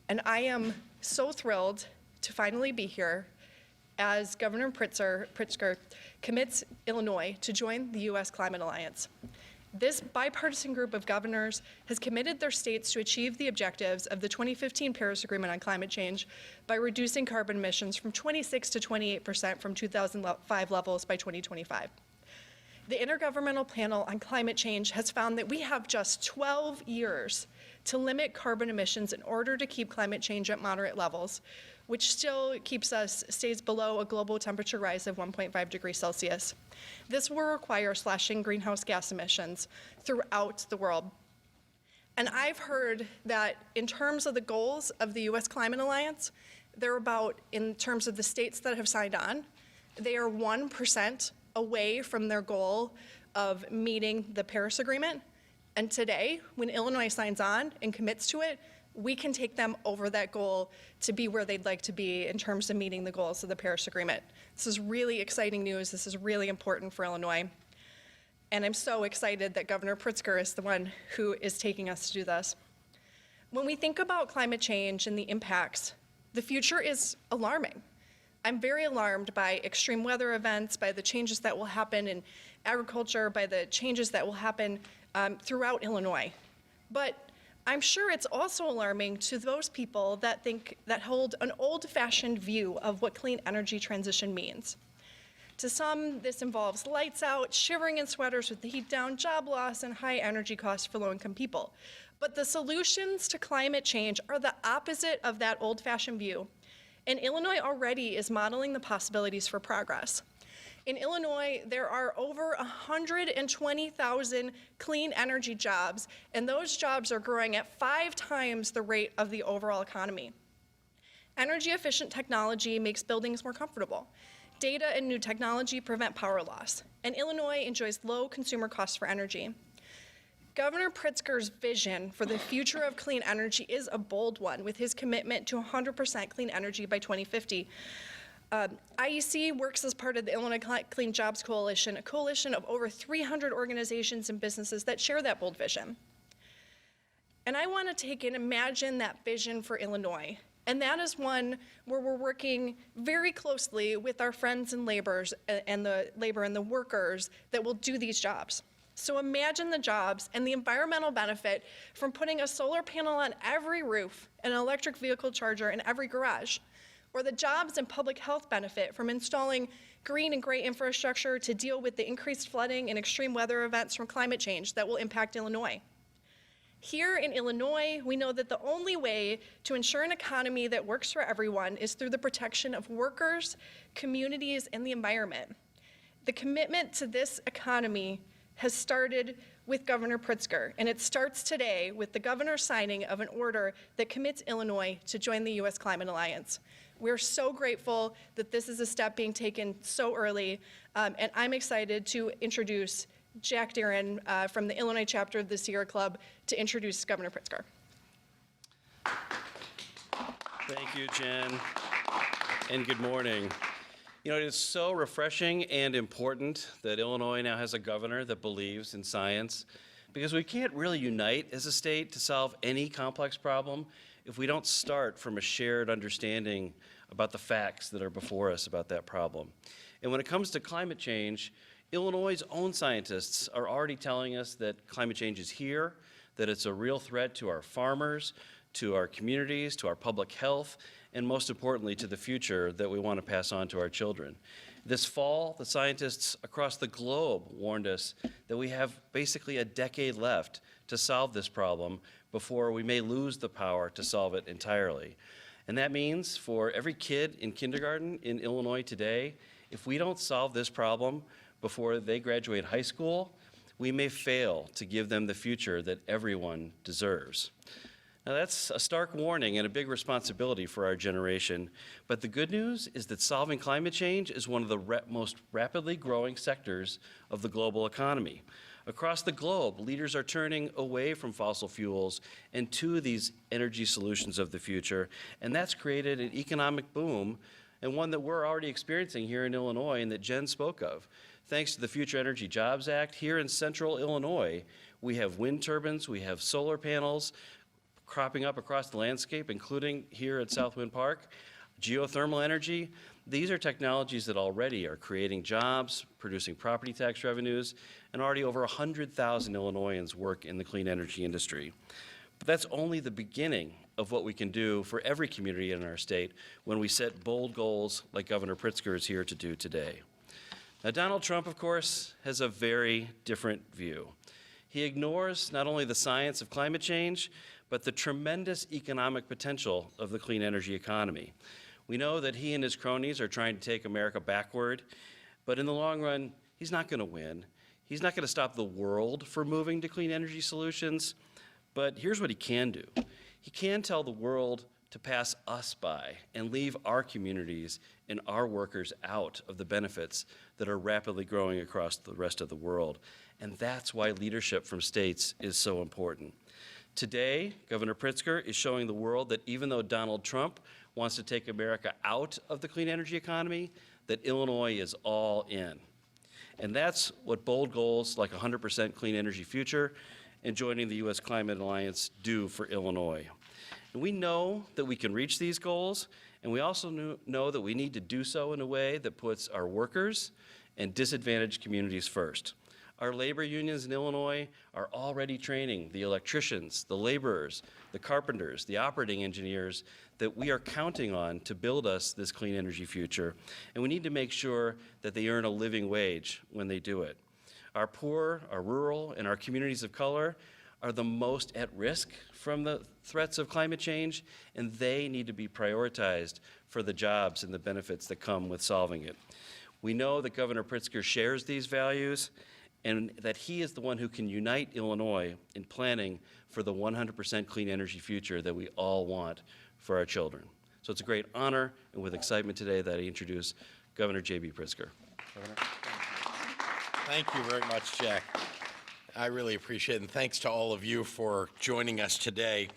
And I am so thrilled to finally be here as Governor Pritzker commits Illinois to join the U.S. Climate Alliance. This bipartisan group of governors has committed their states to achieve the objectives of the 2015 Paris Agreement on climate change by reducing carbon emissions from 26 to 28% from 2005 levels by 2025. The Intergovernmental Panel on Climate Change has found that we have just 12 years to limit carbon emissions in order to keep climate change at moderate levels, which still stays below a global temperature rise of 1.5 degrees Celsius. This will require slashing greenhouse gas emissions throughout the world. And I've heard that in terms of the goals of the U.S. Climate Alliance, they're about, in terms of the states that have signed on, they are 1% away from their goal of meeting the Paris Agreement. And today, when Illinois signs on and commits to it, we can take them over that goal to be where they'd like to be in terms of meeting the goals of the Paris Agreement. This is really exciting news. This is really important for Illinois. And I'm so excited that Governor Pritzker is the one who is taking us to do this. When we think about climate change and the impacts, the future is alarming. I'm very alarmed by extreme weather events, by the changes that will happen in agriculture, by the changes that will happen throughout Illinois. But I'm sure it's also alarming to those people that hold an old-fashioned view of what clean energy transition means. To some, this involves lights out, shivering in sweaters with the heat down, job loss, and high energy costs for low-income people. But the solutions to climate change are the opposite of that old-fashioned view. And Illinois already is modeling the possibilities for progress. In Illinois, there are over 120,000 clean energy jobs, and those jobs are growing at 5 times the rate of the overall economy. Energy-efficient technology makes buildings more comfortable. Data and new technology prevent power loss, and Illinois enjoys low consumer costs for energy. Governor Pritzker's vision for the future of clean energy is a bold one, with his commitment to 100% clean energy by 2050. IEC works as part of the Illinois Clean Jobs Coalition, a coalition of over 300 organizations and businesses that share that bold vision. And I want to take and imagine that vision for Illinois. And that is one where we're working very closely with our friends and labor and the workers that will do these jobs. So imagine the jobs and the environmental benefit from putting a solar panel on every roof and an electric vehicle charger in every garage, or the jobs and public health benefit from installing green and gray infrastructure to deal with the increased flooding and extreme weather events from climate change that will impact Illinois. Here in Illinois, we know that the only way to ensure an economy that works for everyone is through the protection of workers, communities, and the environment. The commitment to this economy has started with Governor Pritzker, and it starts today with the governor's signing of an order that commits Illinois to join the U.S. Climate Alliance. We're so grateful that this is a step being taken so early, and I'm excited to introduce Jack Darin from the Illinois chapter of the Sierra Club to introduce Governor Pritzker. Thank you, Jen, and good morning. You know, it is so refreshing and important that Illinois now has a governor that believes in science, because we can't really unite as a state to solve any complex problem if we don't start from a shared understanding about the facts that are before us about that problem. And when it comes to climate change, Illinois' own scientists are already telling us that climate change is here, that it's a real threat to our farmers, to our communities, to our public health, and most importantly, to the future that we want to pass on to our children. This fall, the scientists across the globe warned us that we have basically a decade left to solve this problem before we may lose the power to solve it entirely. And that means for every kid in kindergarten in Illinois today, if we don't solve this problem before they graduate high school, we may fail to give them the future that everyone deserves. Now that's a stark warning and a big responsibility for our generation, but the good news is that solving climate change is one of the most rapidly growing sectors of the global economy. Across the globe, leaders are turning away from fossil fuels and to these energy solutions of the future, and that's created an economic boom, and one that we're already experiencing here in Illinois and that Jen spoke of. Thanks to the Future Energy Jobs Act, here in central Illinois, we have wind turbines, we have solar panels, cropping up across the landscape, including here at Southwind Park. Geothermal energy, these are technologies that already are creating jobs, producing property tax revenues, and already over 100,000 Illinoisans work in the clean energy industry. But that's only the beginning of what we can do for every community in our state when we set bold goals like Governor Pritzker is here to do today. Now, Donald Trump, of course, has a very different view. He ignores not only the science of climate change, but the tremendous economic potential of the clean energy economy. We know that he and his cronies are trying to take America backward, but in the long run, he's not going to win. He's not going to stop the world from moving to clean energy solutions, but here's what he can do. He can tell the world to pass us by and leave our communities and our workers out of the benefits that are rapidly growing across the rest of the world. And that's why leadership from states is so important. Today, Governor Pritzker is showing the world that even though Donald Trump wants to take America out of the clean energy economy, that Illinois is all in. And that's what bold goals like 100% clean energy future and joining the U.S. Climate Alliance do for Illinois. And we know that we can reach these goals, and we also know that we need to do so in a way that puts our workers and disadvantaged communities first. Our labor unions in Illinois are already training the electricians, the laborers, the carpenters, the operating engineers that we are counting on to build us this clean energy future. And we need to make sure that they earn a living wage when they do it. Our poor, our rural, and our communities of color are the most at risk from the threats of climate change, and they need to be prioritized for the jobs and the benefits that come with solving it. We know that Governor Pritzker shares these values, and that he is the one who can unite Illinois in planning for the 100% clean energy future that we all want for our children. So it's a great honor and with excitement today that I introduce Governor JB Pritzker. Governor. Thank you very much, Jack. I really appreciate it, and thanks to all of you for joining us today.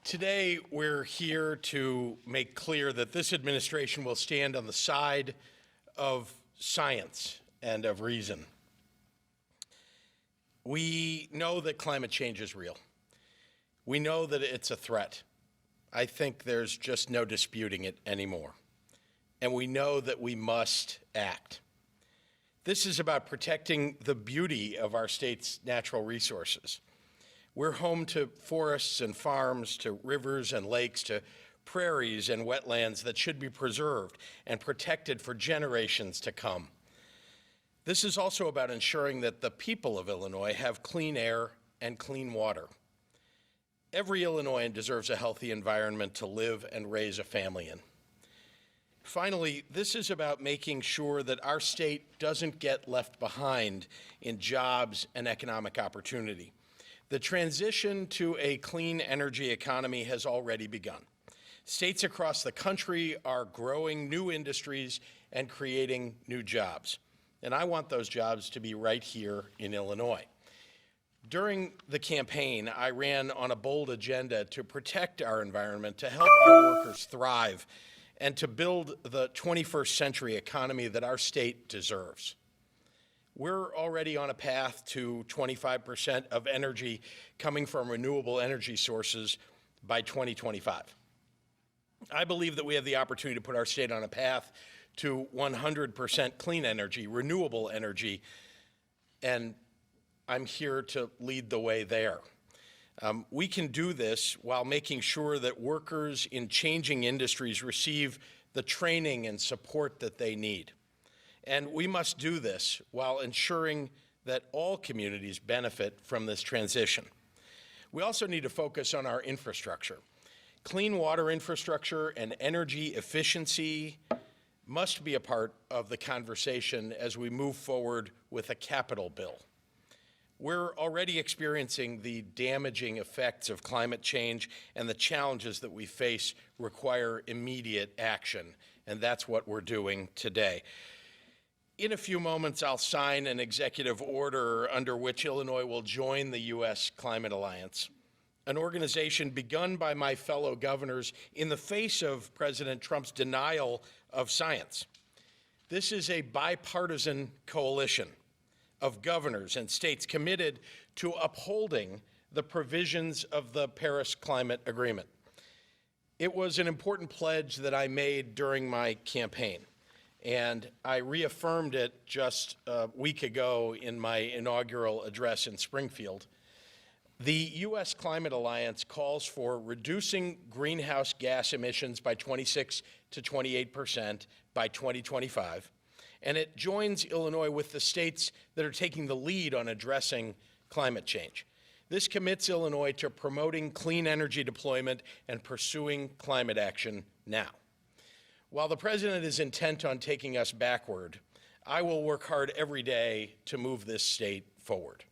Today, we're here to make clear that this administration will stand on the side of science and of reason. We know that climate change is real. We know that it's a threat. I think there's just no disputing it anymore. And we know that we must act. This is about protecting the beauty of our state's natural resources. We're home to forests and farms, to rivers and lakes, to prairies and wetlands that should be preserved and protected for generations to come. This is also about ensuring that the people of Illinois have clean air and clean water. Every Illinoisan deserves a healthy environment to live and raise a family in. Finally, this is about making sure that our state doesn't get left behind in jobs and economic opportunity. The transition to a clean energy economy has already begun. States across the country are growing new industries and creating new jobs. And I want those jobs to be right here in Illinois. During the campaign, I ran on a bold agenda to protect our environment, to help our workers thrive, and to build the 21st century economy that our state deserves. We're already on a path to 25% of energy coming from renewable energy sources by 2025. I believe that we have the opportunity to put our state on a path to 100% clean energy, renewable energy, and I'm here to lead the way there. We can do this while making sure that workers in changing industries receive the training and support that they need. And we must do this while ensuring that all communities benefit from this transition. We also need to focus on our infrastructure. Clean water infrastructure and energy efficiency must be a part of the conversation as we move forward with a capital bill. We're already experiencing the damaging effects of climate change, and the challenges that we face require immediate action, and that's what we're doing today. In a few moments, I'll sign an executive order under which Illinois will join the U.S. Climate Alliance, an organization begun by my fellow governors in the face of President Trump's denial of science. This is a bipartisan coalition of governors and states committed to upholding the provisions of the Paris Climate Agreement. It was an important pledge that I made during my campaign, and I reaffirmed it just a week ago in my inaugural address in Springfield. The U.S. Climate Alliance calls for reducing greenhouse gas emissions by 26 to 28% by 2025, and it joins Illinois with the states that are taking the lead on addressing climate change. This commits Illinois to promoting clean energy deployment and pursuing climate action now. While the President is intent on taking us backward, I will work hard every day to move this state forward.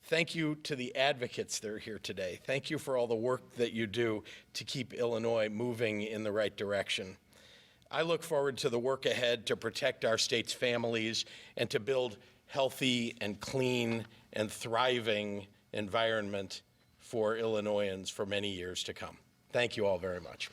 Thank you to the advocates that are here today. Thank you for all the work that you do to keep Illinois moving in the right direction. I look forward to the work ahead to protect our state's families and to build healthy and clean and thriving environment for Illinoisans for many years to come. Thank you all very much.